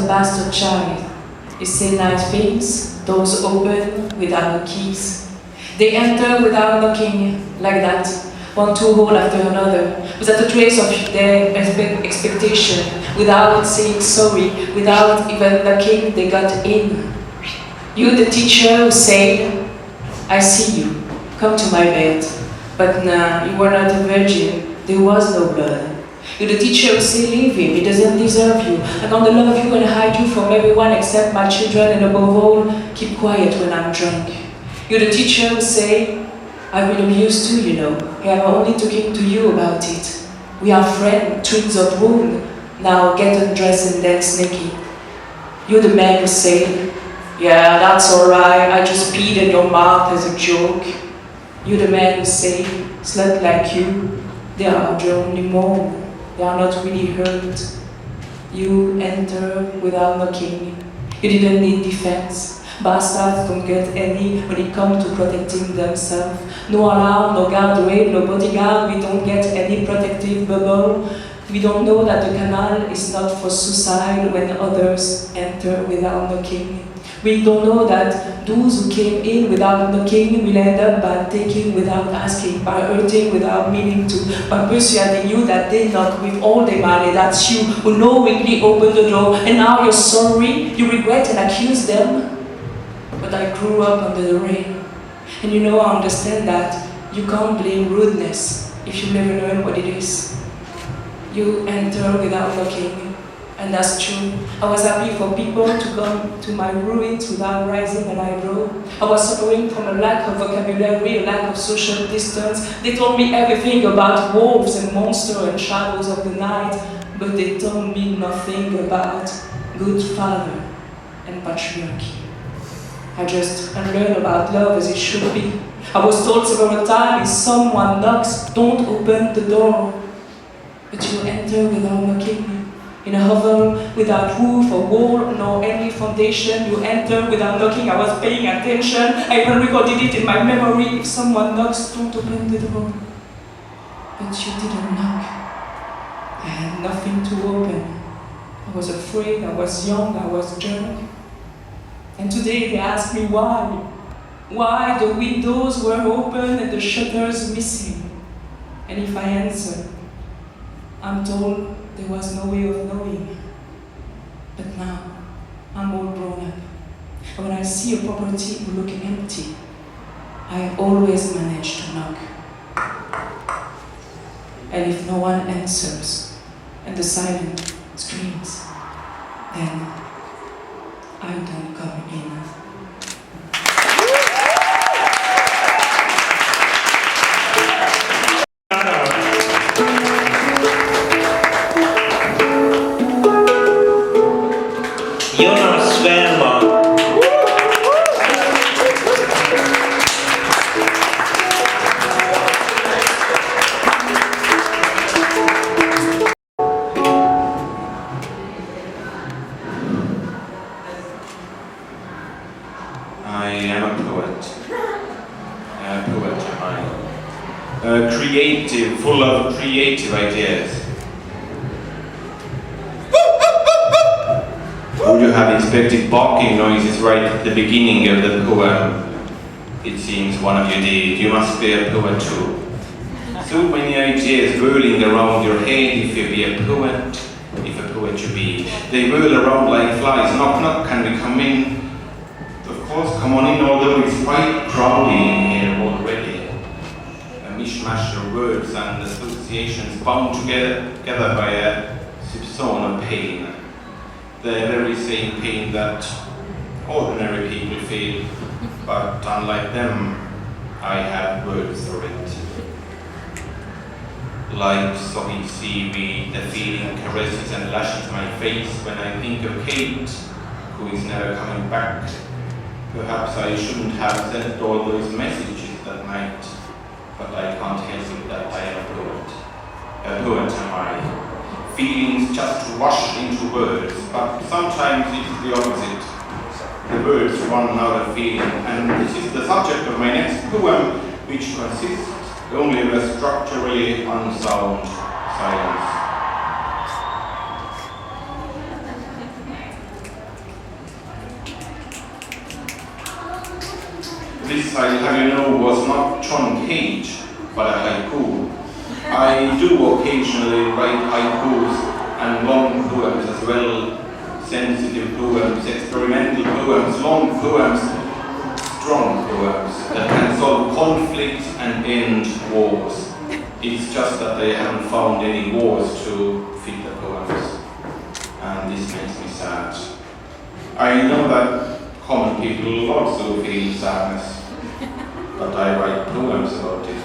a bastard child. They say nice things, doors open without keys. They enter without knocking, like that, one two-hole after another, without a trace of their expectation, without saying sorry, without even knocking, they got in. You, the teacher, who said, I see you, come to my bed. But nah, you were not a virgin, there was no blood. You, the teacher, who say, leave him, he doesn't deserve you. I'm gonna love you and hide you from everyone except my children, and above all, keep quiet when I'm drunk. You, the teacher, who say, I've been abused too, you know. I am only talking to you about it. We are friends, twins of wound. Now get undressed and dance naked. You're the man who say, yeah, that's alright, I just peed in your mouth as a joke. You're the man who say, slut like you, they are your only moan. They are not really hurt. You enter without knocking. You didn't need defense. Bastards don't get any when it comes to protecting themselves. No alarm, no guardrail, no bodyguard, we don't get any protective bubble. We don't know that the canal is not for suicide when others enter without knocking. We don't know that those who came in without knocking will end up by taking without asking, by hurting without meaning to, by persuading you that they knock with all their money. That's you who knowingly opened the door, and now you're sorry, you regret and accuse them. But I grew up under the rain, and you know I understand that you can't blame rudeness if you never learn what it is. You enter without knocking, and that's true. I was happy for people to come to my ruins without raising an eyebrow. I was suffering from a lack of vocabulary, a lack of social distance. They told me everything about wolves and monsters and shadows of the night, but they told me nothing about good father and patriarchy. I just unlearned about love as it should be. I was told several times, if someone knocks, don't open the door. But you enter without knocking. In a hovel, without roof or wall, nor any foundation, you enter without knocking. I was paying attention. I even recorded it in my memory. If someone knocks, don't open the door. But you didn't knock. I had nothing to open. I was afraid, I was young, I was drunk. And today they ask me why. Why the windows were open and the shutters missing. And if I answer, I'm told there was no way of knowing. But now, I'm all grown up. And when I see a property looking empty, I always manage to knock. And if no one answers, and the silence screams, then I don't come in. Creative, full of creative ideas. Would you have expected barking noises right at the beginning of the poem? It seems one of you did. You must be a poet too. So many ideas whirling around your head. If you be a poet, if a poet you be. They whirl around like flies. Knock, knock, can we come in? Of course, come on in, although it's quite crowded in here already. Mishmash of words and associations bound together by a soupçon of pain. The very same pain that ordinary people feel, but unlike them, I have words for it. Like soggy seaweed, the feeling caresses and lashes my face when I think of Kate, who is never coming back. Perhaps I shouldn't have sent all those messages that night. But I can't help it that I am a poet. A poet am I. Feelings just rush into words, but sometimes it's the opposite. The words run out of feeling, and this is the subject of my next poem, which consists only of a structurally unsound silence. This, I have you know, was not John Cage, but a haiku. I do occasionally write haikus and long poems as well, sensitive poems, experimental poems, long poems, strong poems that can solve conflicts and end wars. It's just that they haven't found any wars to fit the poems, and this makes me sad. I know that common people also feel sadness, but I write poems about it.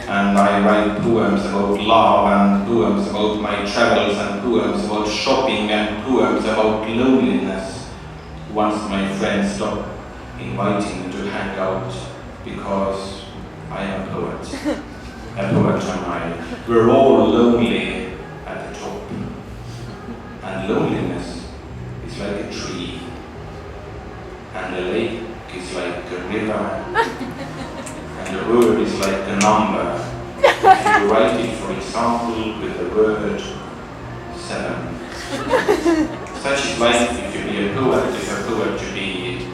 And I write poems about love, and poems about my travels, and poems about shopping, and poems about loneliness. Once my friends stopped inviting me to hang out because I am a poet. A poet am I. We're all lonely at the top. And loneliness is like a tree. And a lake is like a river. And a word is like a number. If you write it, for example, with the word 7. Such is life if you be a poet, if a poet you be.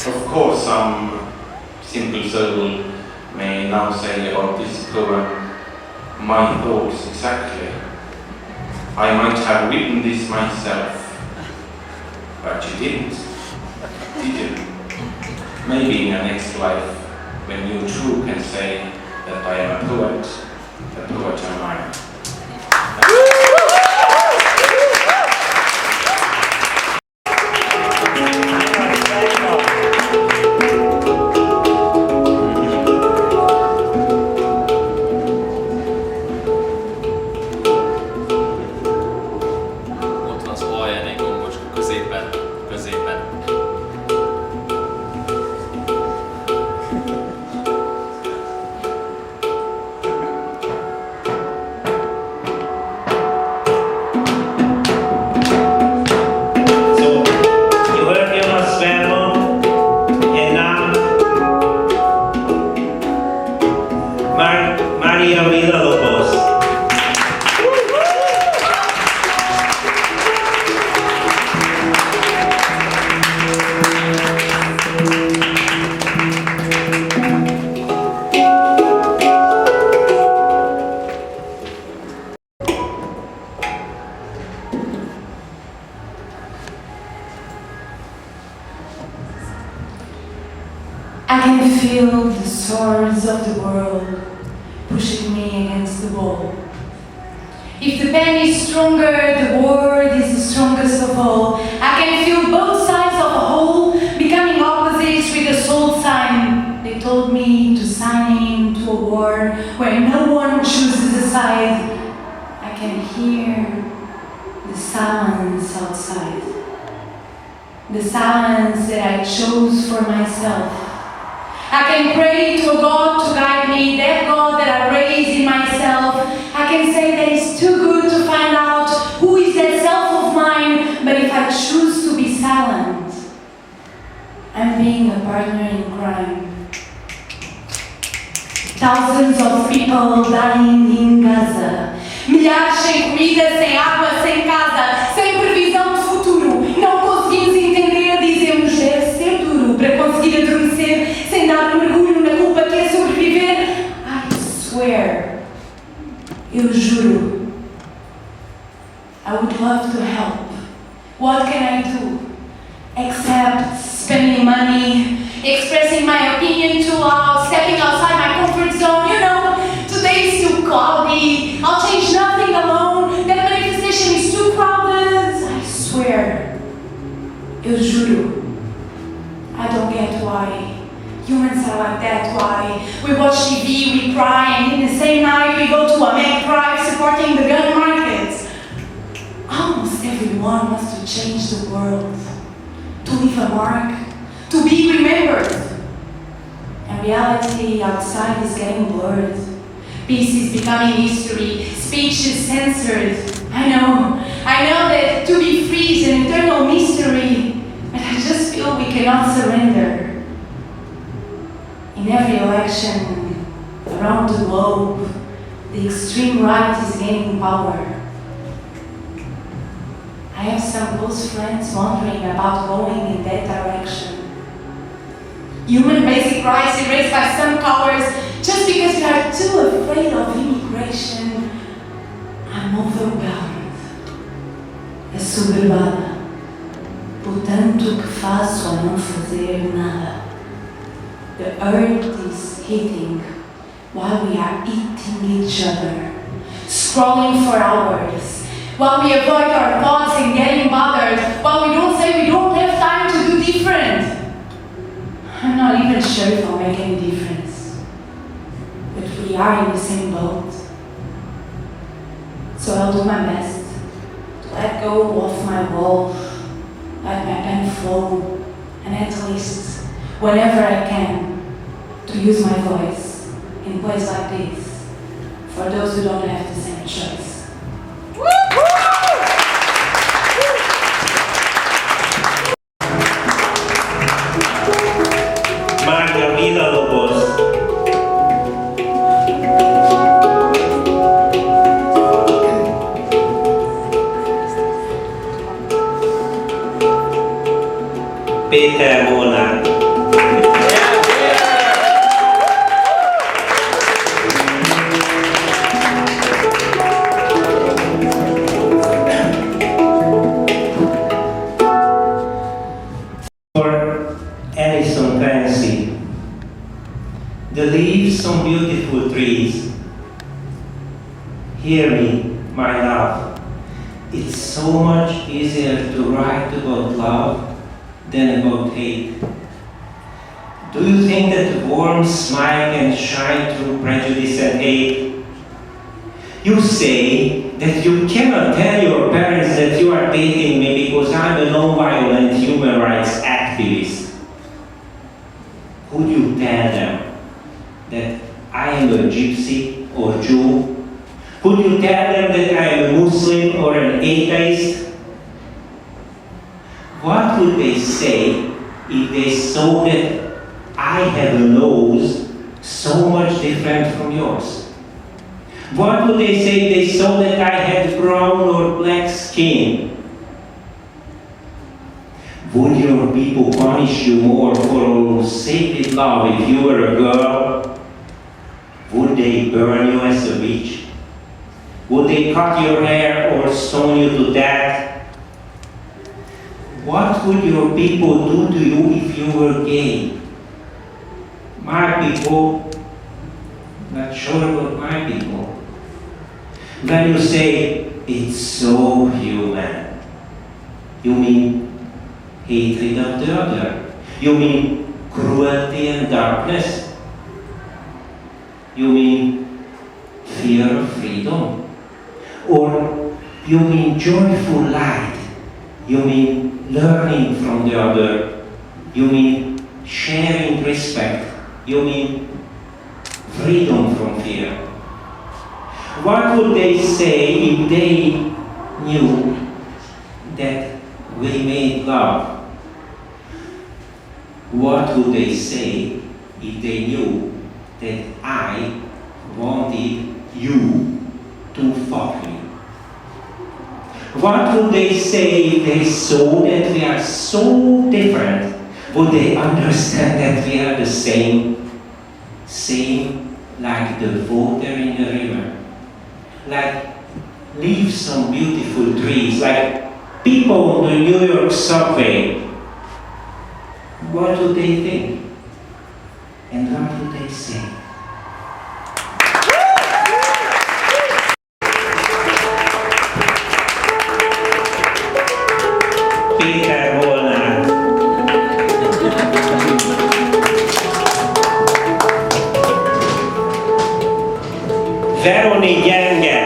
Of course, some simple soul may now say about this poem, my thoughts exactly. I might have written this myself, but you didn't, did you? Maybe in your next life, when you too can say that I am a poet am I. I can feel the swords of the world pushing me against the wall. If the pen is stronger, the word is the strongest of all. I can feel both sides of a whole becoming opposites with a soul sign. They told me to sign into a war where no one chooses a side. I can hear the silence outside. The silence that I chose for myself. I can pray to a God to guide me, that God that I raised in myself. I can say that it's too good to find out who is that self of mine, but if I choose to be silent, I'm being a partner in crime. Thousands of people dying in Gaza. Milhares sem comida, sem água, sem casa, sem previsão de futuro. Não conseguimos entender, dizemos, deve ser duro para conseguir adormecer sem dar um mergulho na culpa que é sobreviver. I swear, eu juro, I would love to help. What can I do? Except spending money, expressing my opinion too loud, stepping outside my comfort zone. You know, today is too cloudy. I'll change nothing alone. That manifestation is too crowded. I swear, eu juro, I don't get why. Humans are like that, why? We watch TV, we cry, and in the same night we go to a Mac drive supporting the gun markets. Almost everyone wants to change the world, to leave a mark, to be remembered. And reality outside is getting blurred. Peace is becoming history, speech is censored. I know that to be free is an eternal mystery, but I just feel we cannot surrender. In every election around the globe, the extreme right is gaining power. I have some close friends wondering about going in that direction. Human basic rights erased by some cowards just because we are too afraid of immigration. I'm overwhelmed. Assoberbada por tanto que faço a não fazer nada. The earth is hitting while we are eating each other, scrolling for hours, while we avoid our thoughts and getting bothered, while we don't say we don't have time to do different. I'm not even sure if I'll make any difference, but we are in the same boat. So I'll do my best to let go of my wall, let my pen flow, and at least, whenever I can, to use my voice in places like this, for those who don't have the same choice. Homeland. For Alison Fancy, the leaves on beautiful trees. Hear me, my love. It's so much easier to write about love than about hate. Do you think that warm smile can shine through prejudice and hate? You say that you cannot tell your parents that you are dating me because I'm a non-violent human rights activist. Could you tell them that I am a gypsy or Jew? Could you tell them that I am a Muslim or an atheist? What would they say if they saw that I have a nose so much different from yours? What would they say if they saw that I had brown or black skin? Would your people punish you more for sacred love if you were a girl? Would they burn you as a witch? Would they cut your hair or stone you to death? What would your people do to you if you were gay? My people, not sure about my people. When you say, it's so human, you mean hatred of the other. You mean cruelty and darkness. You mean fear of freedom. Or you mean joyful light. You mean learning from the other. You mean sharing respect. You mean freedom from fear. What would they say if they knew that we made love? What would they say if they knew that I wanted you to fuck me? What would they say if they saw that we are so different? Would they understand that we are the same like the water in the river, like leaves on beautiful trees, like people on the New York subway? What would they think? And what would they say? Homeland. Veroni gyenge.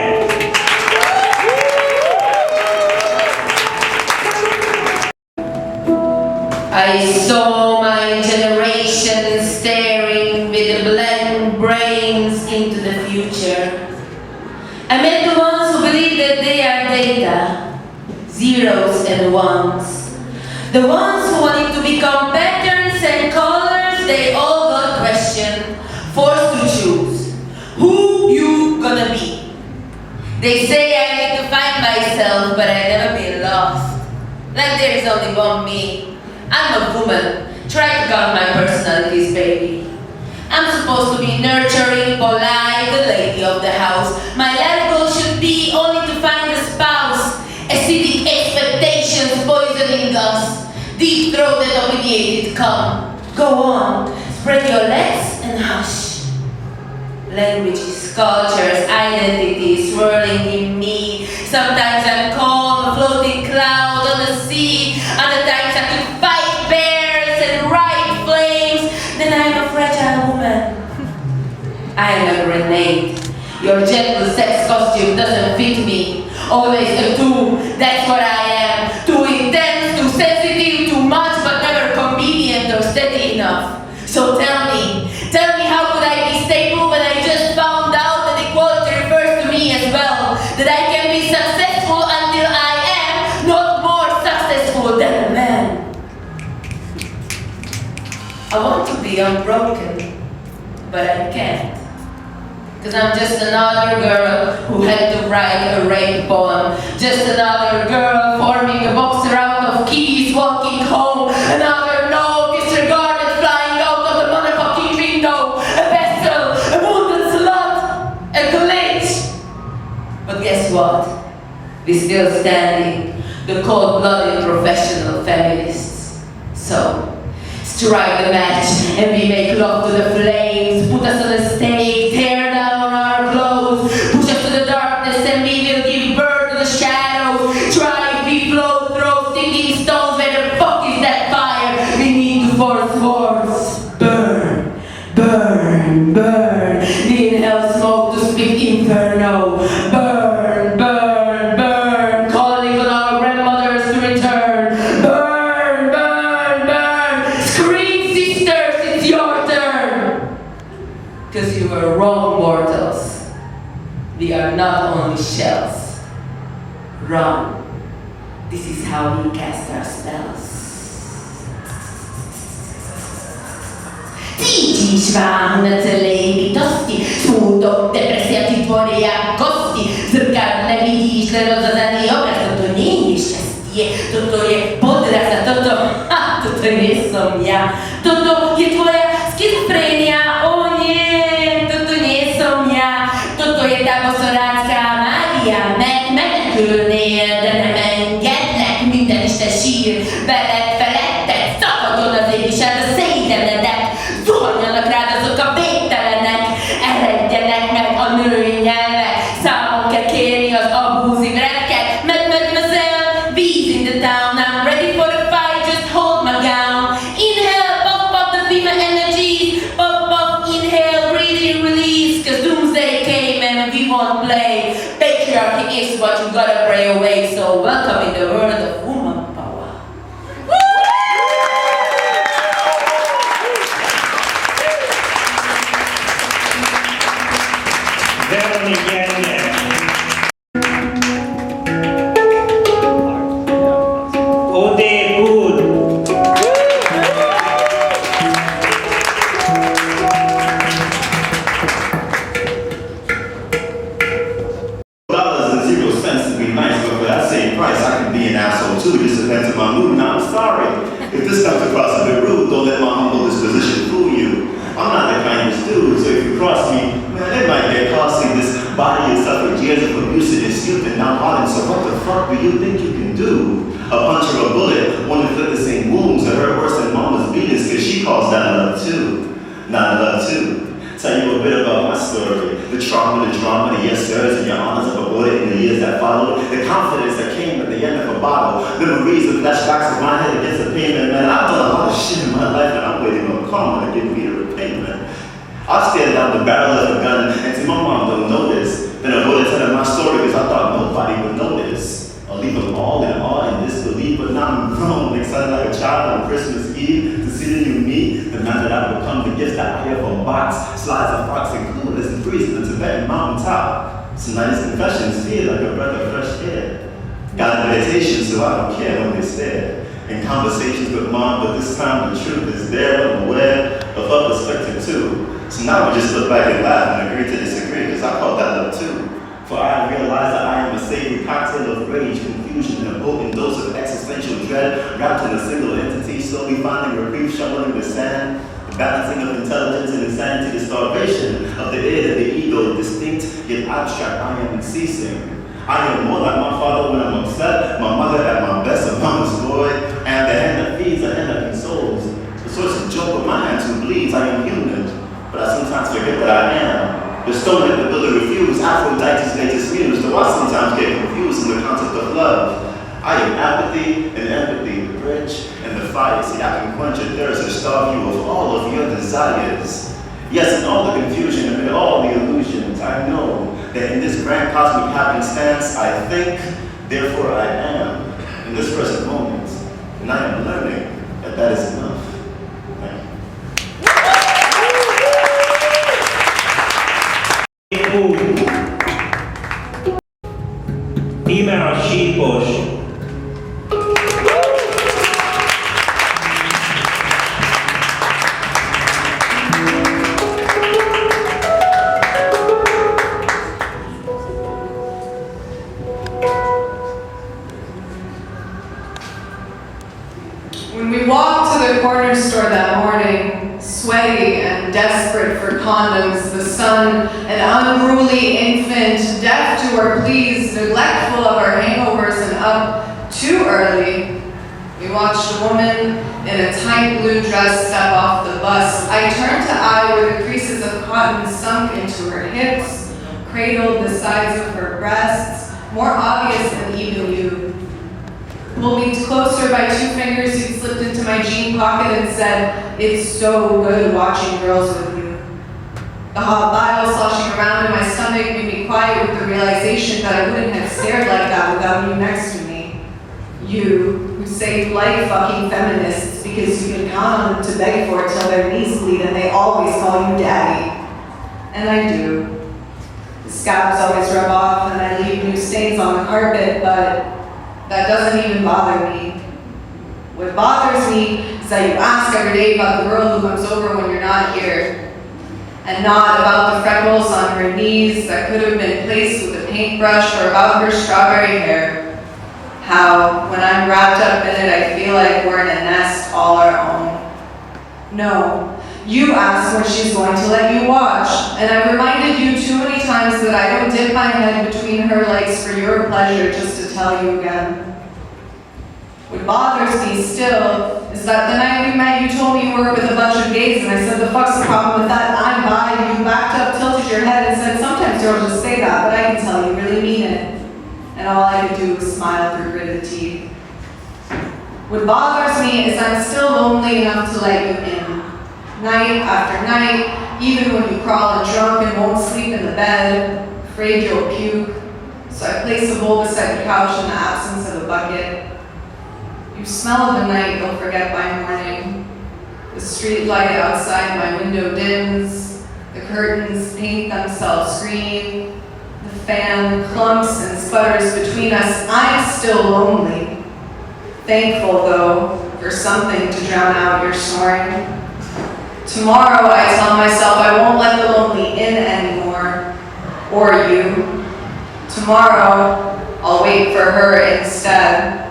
I saw my generation staring with blank brains into the future. I met the ones who believe that they are data, zeros and ones. The ones who wanted to become patterns and colors, they all got questioned, forced to choose. Who you gonna be? They say I need to find myself, but I never been lost. Like there is only one me. I'm a woman, Try to count my personalities, baby. I'm supposed to be nurturing, polite, the lady of the house. My life goal should be only to find a spouse. Acidic expectations poisoning us. Deep-throated, obediated, come. Go on, spread your legs and hush. Languages, cultures, identities swirling in me. Sometimes I'm calm, a floating cloud on the sea. Other times I could fight bears and ride flames. Then I'm a fragile woman. I am a grenade. Your gentle sex costume doesn't fit me. Always a two, that's what I am. Too intense, too sensitive, too much, but never convenient or steady enough. So tell me how could I be stable when I just found out that equality refers to me as well? That I can be successful until I am not more successful than a man. I want to be unbroken, but I can't. Because I'm just another girl who had to write a rape poem. Just another girl forming a box round of keys, walking home. Another note disregarded, flying out of the motherfucking window. A vessel, a wounded slut, a glitch. But guess what? We're still standing, the cold-blooded professional feminists. So, strike the match and we make love to the flames. Put us on a stake, tear down our clothes. Push us to the darkness and we will give birth to the shadows. Try, we float, throw stinging stones. Where the fuck is that fire? We need to force words. Burn, burn, burn. We inhale smoke to speak inferno. Burn, burn, burn. Calling on our grandmothers to return. Burn, burn, burn. Scream, sisters, it's your turn. Because you were wrong, mortals. We are not only shells. Run. This is how we cast our spells. Cítiš váhnace líbitosti, smútok, depresia ti tvoria kosti. Zrkadle vidíš len rozadaný obraz, toto nie je šťastie, toto je podraz a toto nie som ja. Toto je tvoja schizofrenia, o nie, toto nie som ja. Toto je tá boszoránska mágia, menekülnél, de nem engedlek, minden este sír, veled feletted, szakadjon az ég is el a szégyenedet. Zuhanjanak rád azok a végtelenek, eredjenek meg a női nyelvek, számon kell kérni az abúzív rekkek. Mademoiselle, bees in the town, I'm ready for the fight, just hold my gown. Inhale, puff, puff the female energy, puff, puff, inhale, breathe, release, cause doomsday came and we won't play. Patriarchy is what you gotta pray away, so welcome in the world of woman power. Dollars in zero cents to be nice, but for that same price, I can be an asshole too. It just depends on my mood. Now, I'm sorry. If this comes across a bit rude, don't let my humble disposition fool you. I'm not the kindest dude, so if you cross me, man, it might get costly. This body has suffered years of abuse and it's youth and now hardened, so what the fuck do you think you can do? A punch or a bullet won't inflict the same wounds that hurt worse than mama's beatings, cause she calls that love too. Not love too. Tell you a bit about my story. The trauma, the yes sirs, and your honors of avoided in the years that followed. The confidence that came at the end of a bottle. Memories and flashbacks of my head against the pavement. Man, I've done a lot of shit in my life and I'm waiting on karma to give me the repayment. I've stared down the barrel of a gun and see my mom don't notice. Then I avoided telling my story because I thought nobody would notice. I'll leave them all in awe and disbelief, but now I'm grown, excited like a child on Christmas Eve to see the new me, the man that I've become, the gifts that I have on box, slides of fox and coolness and breeze in the Tibetan mountaintop. Tonight's confessions feel like a breath of fresh air. Got a meditation so I don't care when they stare. In conversations with mom, but this time the truth is there, I'm aware of her perspective too. So now we just look back and laugh and agree to disagree, because I call that love too. For I realize that I am a savory cocktail of rage, confusion, and a potent dose of existential existential dread, wrapped in a single entity, slowly finding reprieve, shoveling the sand, the balancing of intelligence and insanity, the starvation of the id and the ego, distinct yet abstract, I am unceasing. I am more like my father when I'm upset, my mother at my best, a mama's boy, and the hand that feeds, the hand that consoles. The source of joke of my hands who bleeds, I am human, but I sometimes forget that I am. The stone that the builder refused, Aphrodite's latest muse, though I sometimes get confused in the concept of love. I am apathy and empathy, the bridge and the fire. See, I can quench a thirst or starve you of all of your desires. Yes, in all the confusion, amid all the illusions, I know that in this grand cosmic happenstance, I think, therefore I am, in this present moment. And I am learning that that is enough. Thank you. Tímea sípos. When we walked to the corner store that morning, sweaty and desperate for condoms, the sun, an unruly infant, deaf to our pleas, neglectful of our hangovers and up too early, we watched a woman in a tight blue dress step off the bus. I turned to eye where the creases of cotton sunk into her hips, cradled the sides of her breasts, more obvious than even you. Pulled me closer by 2 fingers who slipped into my jean pocket and said, "It's so good watching girls with you." The hot bile sloshing around in my stomach made me quiet with the realization that I wouldn't have stared like that without you next to me. You, who say you like fucking feminists because you can count on them to beg for it till their knees bleed and they always call you daddy. And I do. The scabs always rub off and I leave new stains on the carpet, but that doesn't even bother me. What bothers me is that you ask every day about the girl who comes over when you're not here, and not about the freckles on her knees that could have been placed with a paintbrush, or about her strawberry hair. How, when I'm wrapped up in it, I feel like we're in a nest all our own. No, you ask when she's going to let you watch, and I've reminded you too many times that I don't dip my head between her legs for your pleasure just to tell you again. What bothers me still is that the night we met, you told me you work with a bunch of gays, and I said, the fuck's the problem with that? I'm bi, and you backed up, tilted your head, and said, sometimes girls just say that, but I can tell you really mean it. And all I could do was smile through gritted teeth. What bothers me is I'm still lonely enough to let you in. Night after night, even when you crawl and drunk and won't sleep in the bed, afraid you'll puke. So I place a bowl beside the couch in the absence of a bucket. You smell of the night you'll forget by morning. The street light outside my window dims. The curtains paint themselves green. The fan clumps and sputters between us. I'm still lonely. Thankful, though, for something to drown out your snoring. Tomorrow, I tell myself I won't let the lonely in anymore. Or you. Tomorrow, I'll wait for her instead.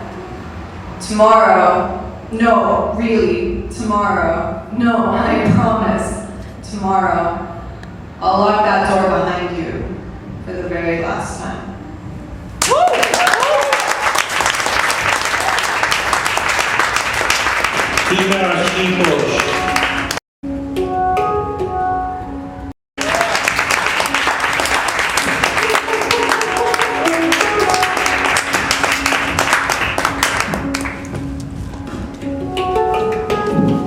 Tomorrow, no, really, tomorrow, no, I promise, tomorrow, I'll lock that door behind you for the very last time. Tímea sípos.